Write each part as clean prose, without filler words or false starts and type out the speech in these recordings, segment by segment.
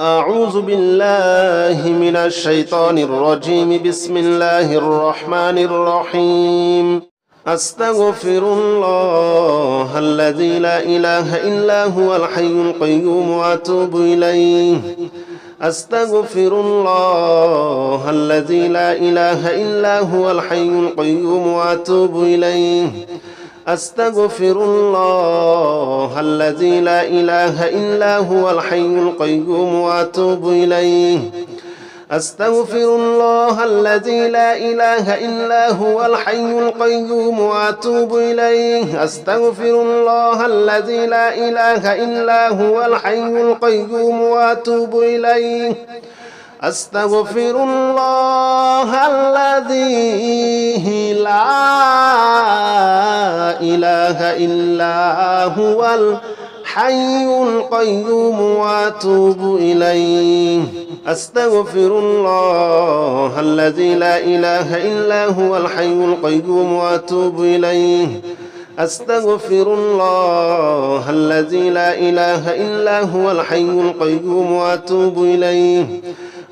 أعوذ بالله من الشيطان الرجيم. بسم الله الرحمن الرحيم. أستغفر الله الذي لا إله إلا هو الحي القيوم وأتوب إليه. أستغفر الله الذي لا إله إلا هو الحي القيوم وأتوب إليه. أستغفر الله الذي لا إله إلا هو الحي القيوم وأتوب إليه. أستغفر الله الذي لا إله إلا هو الحي القيوم وأتوب إليه. أستغفر الله الذي لا إله إلا هو الحي القيوم وأتوب إليه. أستغفر الله الذي لا إله إلا هو الحي القيوم وأتوب إليه. أستغفر الله الذي لا إله إلا هو الحي القيوم وأتوب إليه. أستغفر الله الذي لا إله إلا هو الحي القيوم وأتوب إليه.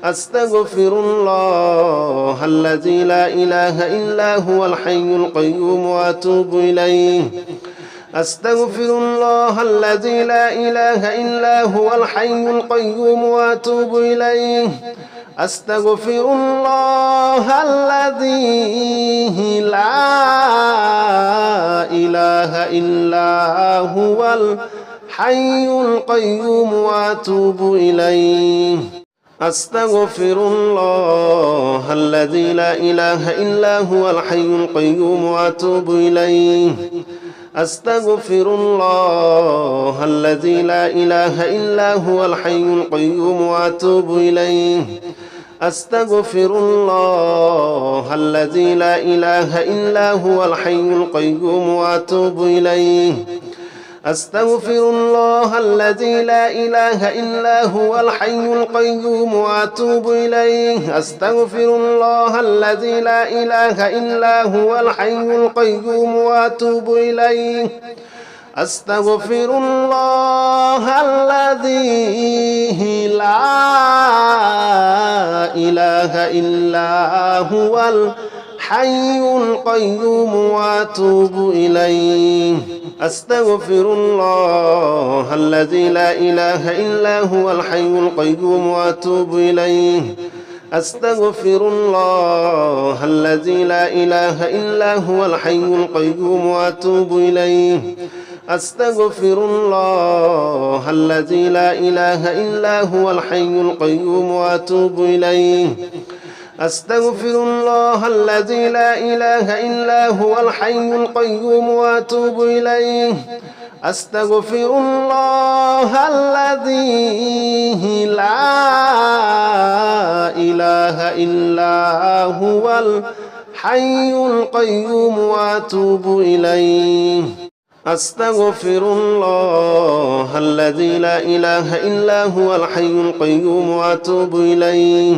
أستغفر الله الذي لا إله إلا هو الحي القيوم وأتوب إليه. أستغفر الله الذي لا إله إلا هو الحي القيوم وأتوب إليه. أستغفر الله الذي لا إله إلا هو الحي القيوم وأتوب إليه. أستغفر الله الذي لا إله إلا هو الحي القيوم وأتوب إليه. أستغفر الله الذي لا إله إلا هو الحي القيوم وأتوب إليه. أستغفر الله الذي لا إله إلا هو الحي القيوم وأتوب إليه. أستغفر الله الذي لا إله إلا هو الحي القيوم وأتوب إليه. أستغفر الله الذي لا إله إلا هو الحي القيوم وأتوب إليه. أستغفر الله الذي لا إله إلا هو الحي القيوم وأتوب إليه. أستغفر الله الذي لا إله إلا هو الحي القيوم وأتوب إليه. أستغفر الله الذي لا إله إلا هو الحي القيوم وأتوب إليه. أستغفر الله الذي لا إله إلا هو الحي القيوم وأتوب إليه. أستغفر الله الذي لا إله إلا هو الحي القيوم وأتوب إليه. أستغفر الله الذي لا إله إلا هو الحي القيوم وأتوب إليه. أستغفر الله الذي لا إله إلا هو الحي القيوم وأتوب إليه.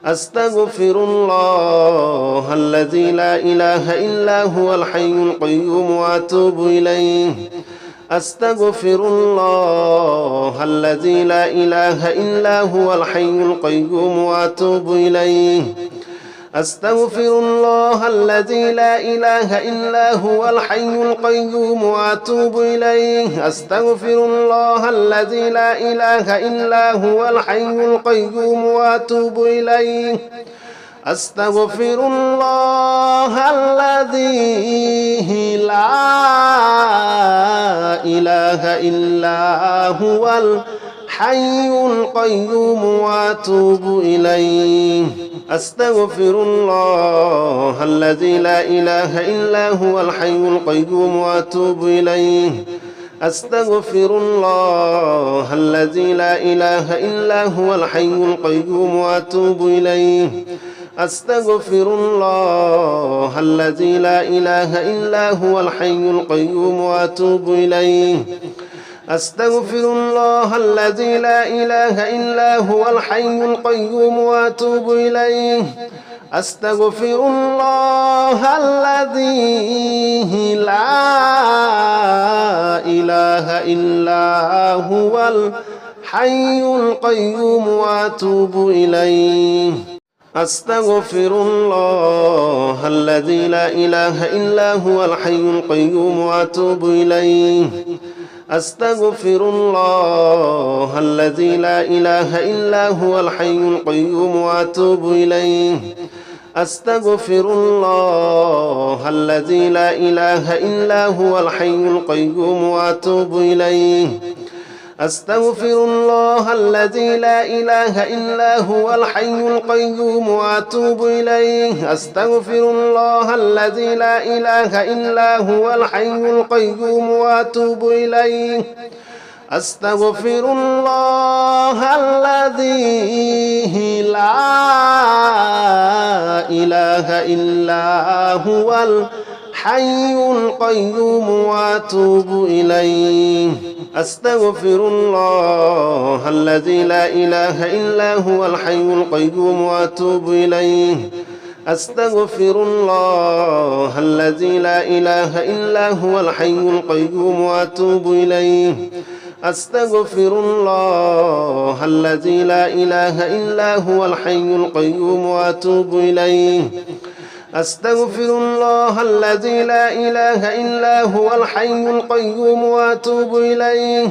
أستغفر الله الذي لا إله إلا هو الحي القيوم وأتوب إليه. أستغفر الله الذي لا إله إلا هو الحي القيوم وأتوب إليه. أستغفر الله الذي لا إله إلا هو الحي القيوم وأتوب إليه. أستغفر الله الذي لا إله إلا هو الحي القيوم وأتوب إليه. أستغفر الله الذي لا إله إلا هو الحي القيوم وأتوب إليه. أستغفر الله الذي لا إله إلا هو الحي القيوم وأتوب إليه. أستغفر الله الذي لا إله إلا هو الحي القيوم وأتوب إليه. أستغفر الله الذي لا إله إلا هو الحي القيوم وأتوب إليه. أستغفر الله الذي لا إله إلا هو الحي القيوم وأتوب إليه. أستغفر الله الذي لا إله إلا هو الحي القيوم وأتوب إليه أستغفر الله الذي لا إله إلا هو الحي القيوم وأتوب إليه أستغفر الله الذي لا إله إلا هو الحي القيوم وأتوب إليه أستغفر الله الذي لا إله إلا هو الحي القيوم وأتوب إليه أستغفر الله الذي لا إله إلا هو الحي القيوم وأتوب إليه أستغفر الله الذي لا إله إلا هو الحي القيوم وأتوب إليه أستغفر الله الذي لا إله إلا هو الحي القيوم وأتوب إليه أستغفر الله الذي لا إله إلا هو الحي القيوم وأتوب إليه أستغفر الله الذي لا إله إلا هو الحي القيوم وأتوب إليه أستغفر الله الذي لا إله إلا هو الحي القيوم وأتوب إليه أستغفر الله الذي لا إله إلا هو الحي القيوم وأتوب إليه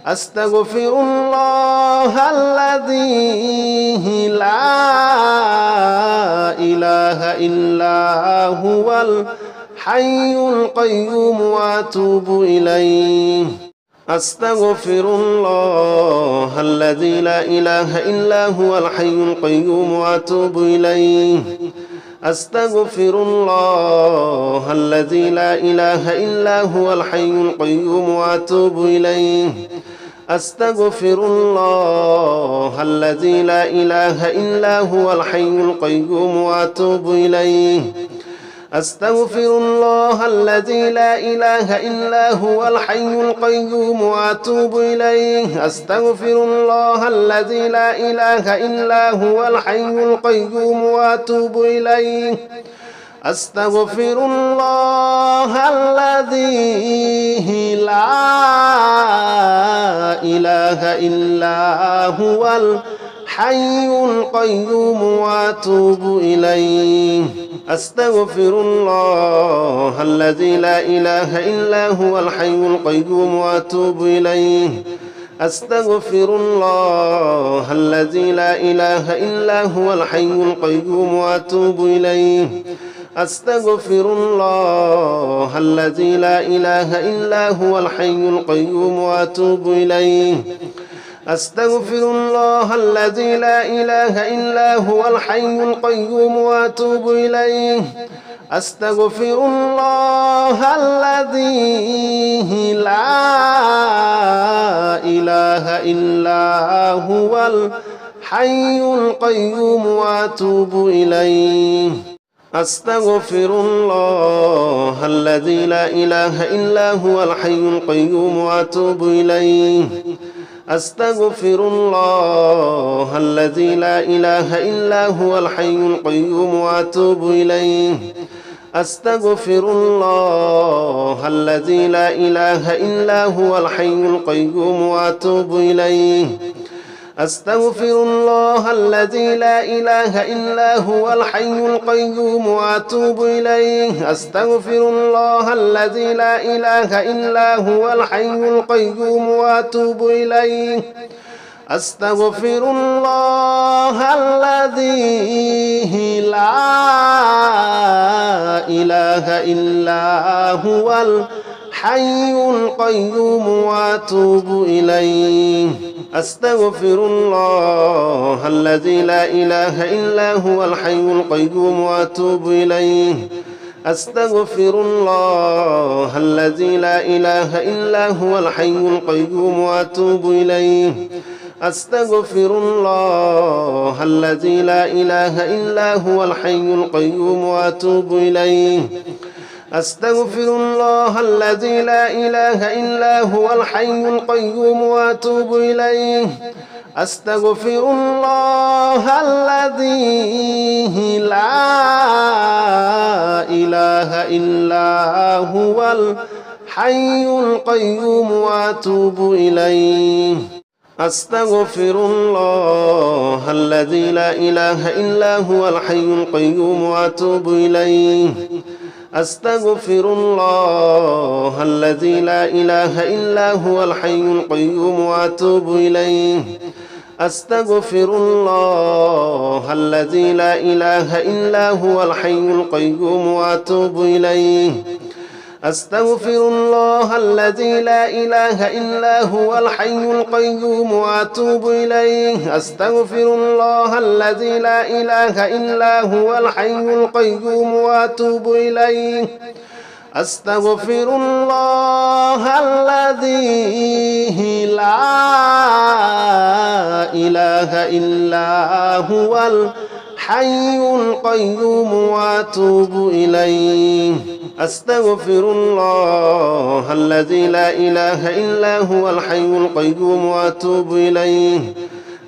أستغفر الله الذي لا إله إلا هو الحي القيوم وأتوب إليه أستغفر الله الذي لا إله إلا هو الحي القيوم وأتوب إليه أستغفر الله الذي لا إله إلا هو الحي القيوم وأتوب إليه أستغفر الله الذي لا إله إلا هو الحي القيوم وأتوب إليه أستغفر الله الذي لا إله إلا هو الحي القيوم وأتوب إليه أستغفر الله الذي لا إله إلا هو الحي القيوم وأتوب إليه أستغفر الله الذي لا إله إلا هو الحي القيوم وأتوب إليه أستغفر الله الذي لا إله إلا هو الحي القيوم وأتوب إليه أستغفر الله الذي لا إله إلا هو الحي القيوم وأتوب إليه أستغفر الله الذي لا إله إلا هو الحي القيوم وأتوب إليه أستغفر الله الذي لا إله إلا هو الحي القيوم وأتوب إليه أستغفر الله الذي لا إله إلا هو الحي القيوم وأتوب إليه أستغفر الله الذي لا إله إلا هو الحي القيوم وأتوب إليه أستغفر الله الذي لا إله إلا هو الحي القيوم وأتوب إليه أستغفر الله الذي لا إله إلا هو الحي القيوم وأتوب إليه أستغفر الله الذي لا إله إلا هو الحي القيوم وأتوب إليه أستغفر الله الذي لا إله إلا هو الحي القيوم وأتوب إليه أستغفر الله الذي لا إله إلا هو الحي القيوم وأتوب إليه أستغفر الله الذي لا إله إلا هو الحي القيوم وأتوب إليه أستغفر الله الذي لا إله إلا هو الحي القيوم وأتوب إليه أستغفر الله الذي لا إله إلا هو الحي القيوم وأتوب إليه أستغفر الله الذي لا إله إلا هو الحي القيوم وأتوب إليه أستغفر الله الذي لا إله إلا هو الحي القيوم وأتوب إليه أستغفر الله الذي لا إله إلا هو الحي القيوم وأتوب إليه أستغفر الله الذي لا إله إلا هو الحي القيوم وأتوب إليه أستغفر الله الذي لا إله إلا هو الحي القيوم وأتوب إليه أستغفر الله الذي لا إله إلا هو الحي القيوم وأتوب إليه أستغفر الله الذي لا إله إلا هو الحي القيوم وأتوب إليه أستغفر الله الذي لا إله إلا هو الحي القيوم وأتوب إليه أستغفر الله الذي لا إله إلا هو الحي القيوم وأتوب إليه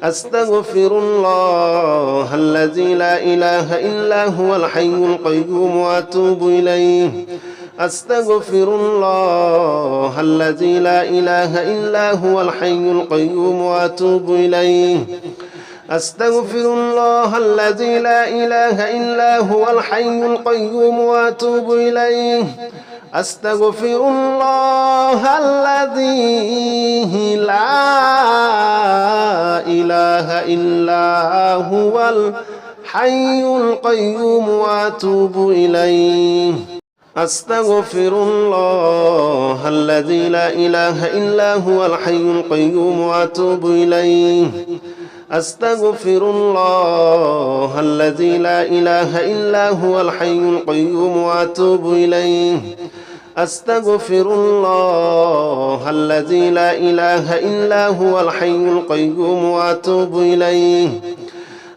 أستغفر الله الذي لا إله إلا هو الحي القيوم وأتوب إليه أستغفر الله الذي لا إله إلا هو الحي القيوم وأتوب إليه أستغفر الله الذي لا إله إلا هو الحي القيوم وأتوب إليه أستغفر الله الذي لا إله إلا هو الحي القيوم وأتوب إليه أستغفر الله الذي لا إله إلا هو الحي القيوم وأتوب إليه أستغفر الله الذي لا إله إلا هو الحي القيوم وأتوب إليه أستغفر الله الذي لا إله إلا هو الحي القيوم وأتوب إليه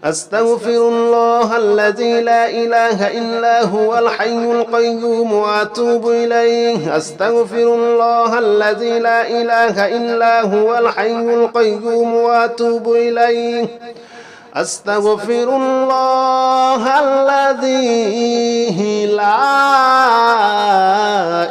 أستغفر الله الذي لا إله إلا هو الحي القيوم وأتوب إليه أستغفر الله الذي لا إله إلا هو الحي القيوم وأتوب إليه أستغفر الله الذي لا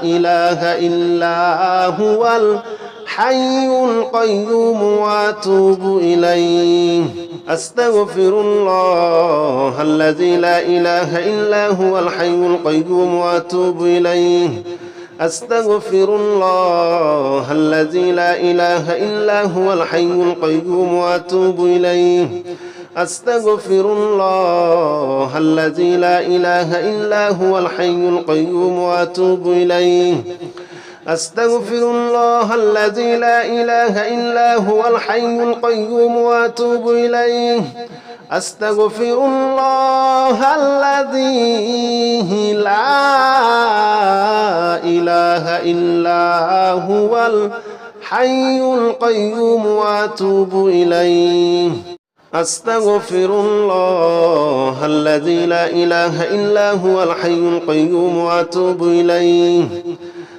إله إلا هو الحي القيوم وأتوب إليه أستغفر الله الذي لا إله إلا هو الحي القيوم وأتوب إليه أستغفر الله الذي لا إله إلا هو الحي القيوم وأتوب إليه أستغفر الله الذي لا إله إلا هو الحي القيوم وأتوب إليه أستغفر الله الذي لا إله إلا هو الحي القيوم وأتوب إليه أستغفر الله الذي لا إله إلا هو الحي القيوم وأتوب إليه أستغفر الله الذي لا إله إلا هو الحي القيوم وأتوب إليه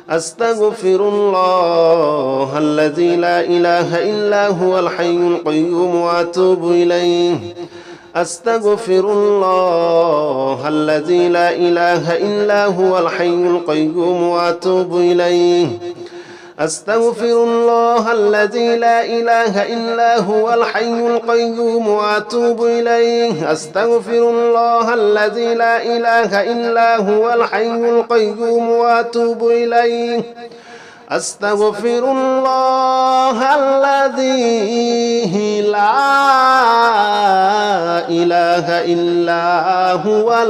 أستغفر الله الذي لا إله إلا هو الحي القيوم وأتوب إليه أستغفر الله الذي لا إله إلا هو الحي القيوم وأتوب إليه أستغفر الله الذي لا إله إلا هو الحي القيوم وأتوب إليه أستغفر الله الذي لا إله إلا هو الحي القيوم وأتوب إليه أستغفر الله الذي لا إله إلا هو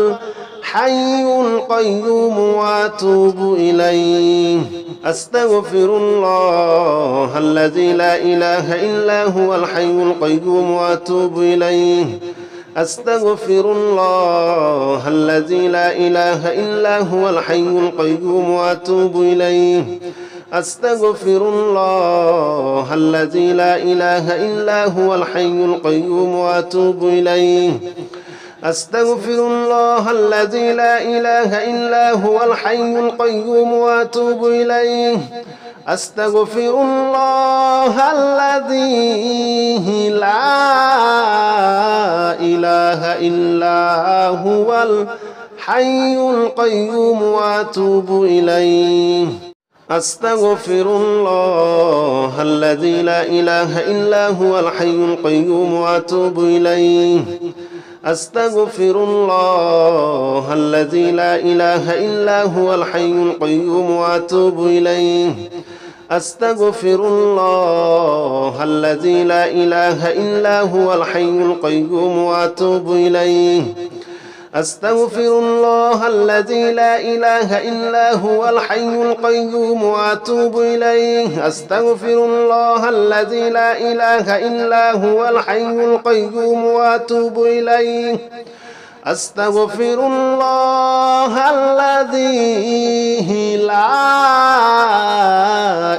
الحي القيوم وأتوب إليه أستغفر الله الذي لا إله إلا هو الحي القيوم وأتوب إليه أستغفر الله الذي لا إله إلا هو الحي القيوم وأتوب إليه أستغفر الله الذي لا إله إلا هو الحي القيوم وأتوب إليه أستغفر الله الذي لا إله إلا هو الحي القيوم وأتوب إليه أستغفر الله الذي لا إله إلا هو الحي القيوم وأتوب إليه أستغفر الله الذي لا إله إلا هو الحي القيوم وأتوب إليه أستغفر الله الذي لا إله إلا هو الحي القيوم وأتوب إليه أستغفر الله الذي لا إله إلا هو الحي القيوم وأتوب إليه أستغفر الله الذي لا إله إلا هو الحي القيوم وأتوب إليه أستغفر الله الذي لا إله إلا هو الحي القيوم وأتوب إليه أستغفر الله الذي لا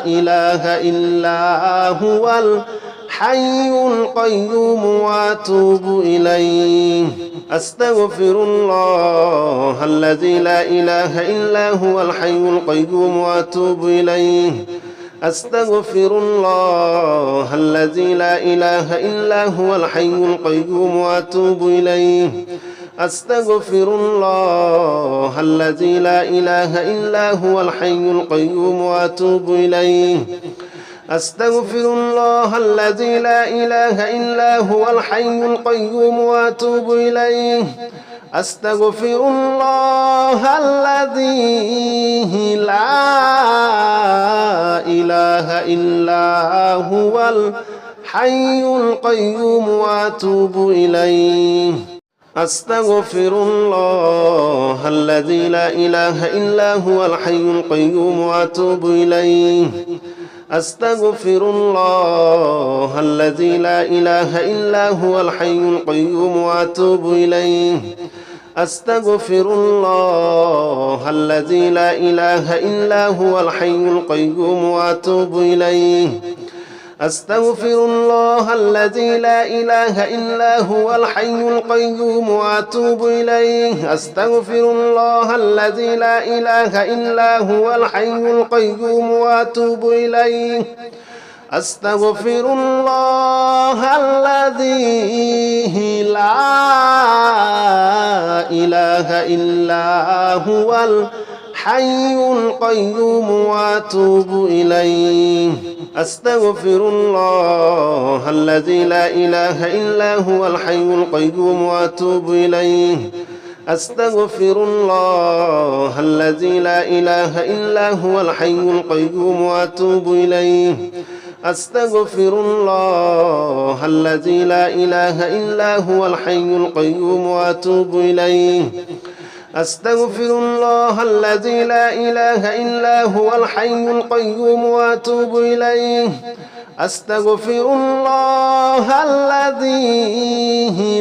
إله إلا هو الحي القيوم وأتوب إليه أستغفر الله الذي لا إله إلا هو الحي القيوم وأتوب إليه أستغفر الله الذي لا إله إلا هو الحي القيوم وأتوب إليه أستغفر الله الذي لا إله إلا هو الحي القيوم وأتوب إليه أستغفر الله الذي لا إله إلا هو الحي القيوم وأتوب إليه أستغفر الله الذي لا إله إلا هو الحي القيوم وأتوب إليه أستغفر الله الذي لا إله إلا هو الحي القيوم وأتوب إليه أستغفر الله الذي لا إله إلا هو الحي القيوم وأتوب إليه أستغفر الله الذي لا إله إلا هو الحي القيوم وأتوب إليه أستغفر الله الذي لا إله إلا هو الحي القيوم وأتوب إليه أستغفر الله الذي لا إله إلا هو الحي القيوم وأتوب إليه أستغفر الله الذي لا إله إلا هو الحي القيوم وأتوب إليه أستغفر الله الذي لا إله إلا هو الحي القيوم وأتوب إليه أستغفر الله الذي لا إله إلا هو الحي القيوم وأتوب إليه أستغفر الله الذي لا إله إلا هو الحي القيوم وأتوب إليه أستغفر الله الذي لا إله إلا هو الحي القيوم وأتوب إليه أستغفر الله الذي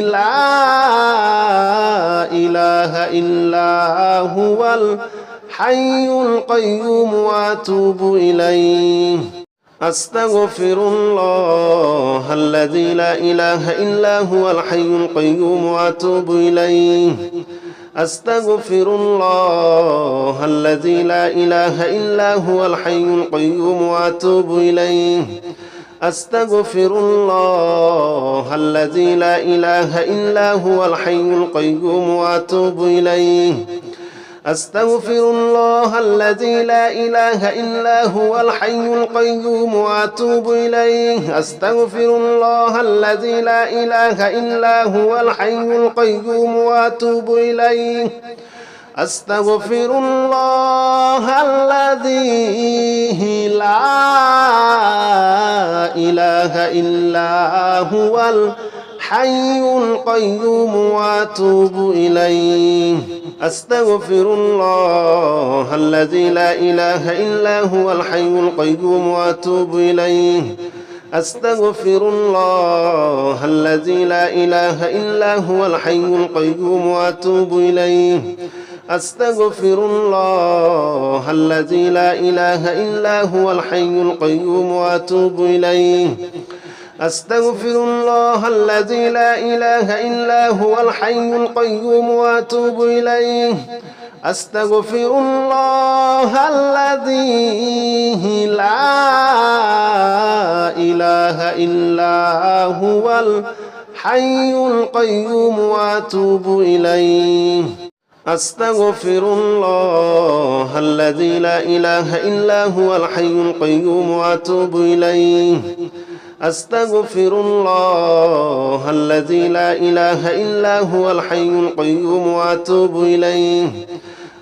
لا إله إلا هو الحي القيوم وأتوب إليه أستغفر الله الذي لا إله إلا هو الحي القيوم وأتوب إليه أستغفر الله الذي لا إله إلا هو الحي القيوم وأتوب إليه أستغفر الله الذي لا إله إلا هو الحي القيوم وأتوب إليه أستغفر الله الذي لا إله إلا هو الحي القيوم وأتوب إليه أستغفر الله الذي لا إله إلا هو الحي القيوم وأتوب إليه أستغفر الله الذي لا إله إلا هو الحي القيوم وأتوب إليه أستغفر الله الذي لا إله إلا هو الحي القيوم وأتوب إليه أستغفر الله الذي لا إله إلا هو الحي القيوم وأتوب إليه أستغفر الله الذي لا إله إلا هو الحي القيوم وأتوب إليه أستغفر الله الذي لا إله إلا هو الحي القيوم وأتوب إليه أستغفر الله الذي لا إله إلا هو الحي القيوم وأتوب إليه أستغفر الله الذي لا إله إلا هو الحي القيوم وأتوب إليه أستغفر الله الذي لا إله إلا هو الحي القيوم وأتوب إليه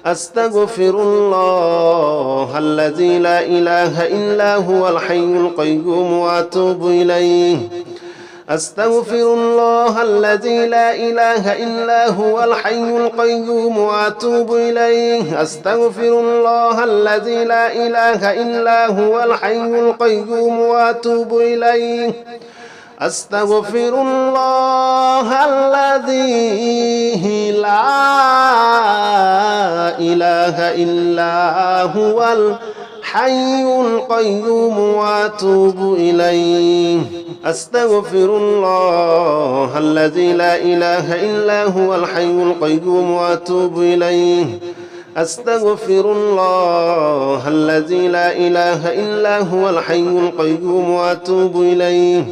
أستغفر الله الذي لا إله إلا هو الحي القيوم وأتوب إليه أستغفر الله الذي لا إله إلا هو الحي القيوم وأتوب إليه أستغفر الله الذي لا إله إلا هو الحي القيوم وأتوب إليه أستغفر الله الذي لا إله إلا هو الحي القيوم وأتوب إليه أستغفر الله الذي لا إله إلا هو الحي القيوم وأتوب إليه أستغفر الله الذي لا إله إلا هو الحي القيوم وأتوب إليه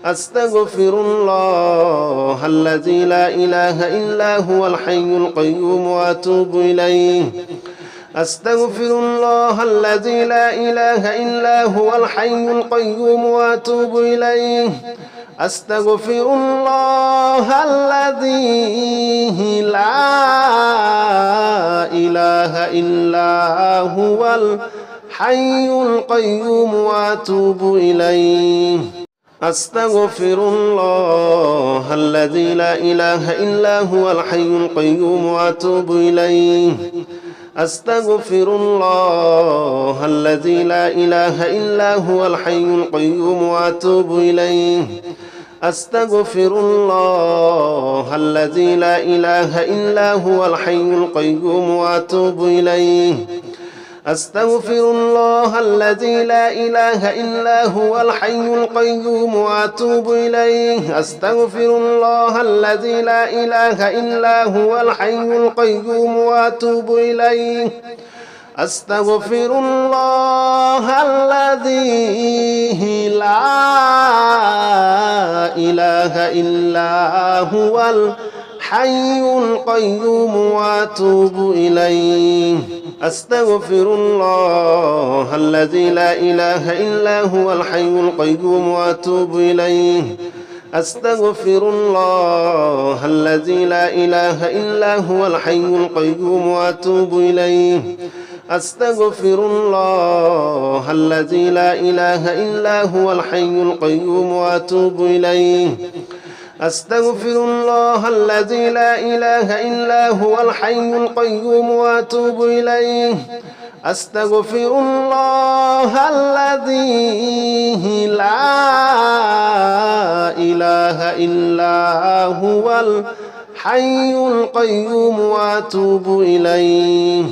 أستغفر الله الذي لا إله إلا هو الحي القيوم وأتوب إليه أستغفر الله الذي لا إله إلا هو الحي القيوم وأتوب إليه أستغفر الله الذي لا إله إلا هو الحي القيوم وأتوب إليه أستغفر الله الذي لا إله إلا هو الحي القيوم وأتوب إليه أستغفر الله الذي لا إله إلا هو الحي القيوم وأتوب إليه أستغفر الله الذي لا إله إلا هو الحي القيوم وأتوب إليه أستغفر الله الذي لا إله إلا هو الحي القيوم وأتوب إليه أستغفر الله الذي لا إله إلا هو الحي القيوم وأتوب إليه أستغفر الله الذي لا إله إلا هو الحي القيوم وأتوب إليه أستغفر الله الذي لا إله إلا هو الحي القيوم وأتوب إليه أستغفر الله الذي لا إله إلا هو الحي القيوم وأتوب إليه أستغفر الله الذي لا إله إلا هو الحي القيوم وأتوب إليه أستغفر الله الذي لا إله إلا هو الحي القيوم وأتوب إليه أستغفر الله الذي لا إله إلا هو الحي القيوم وأتوب إليه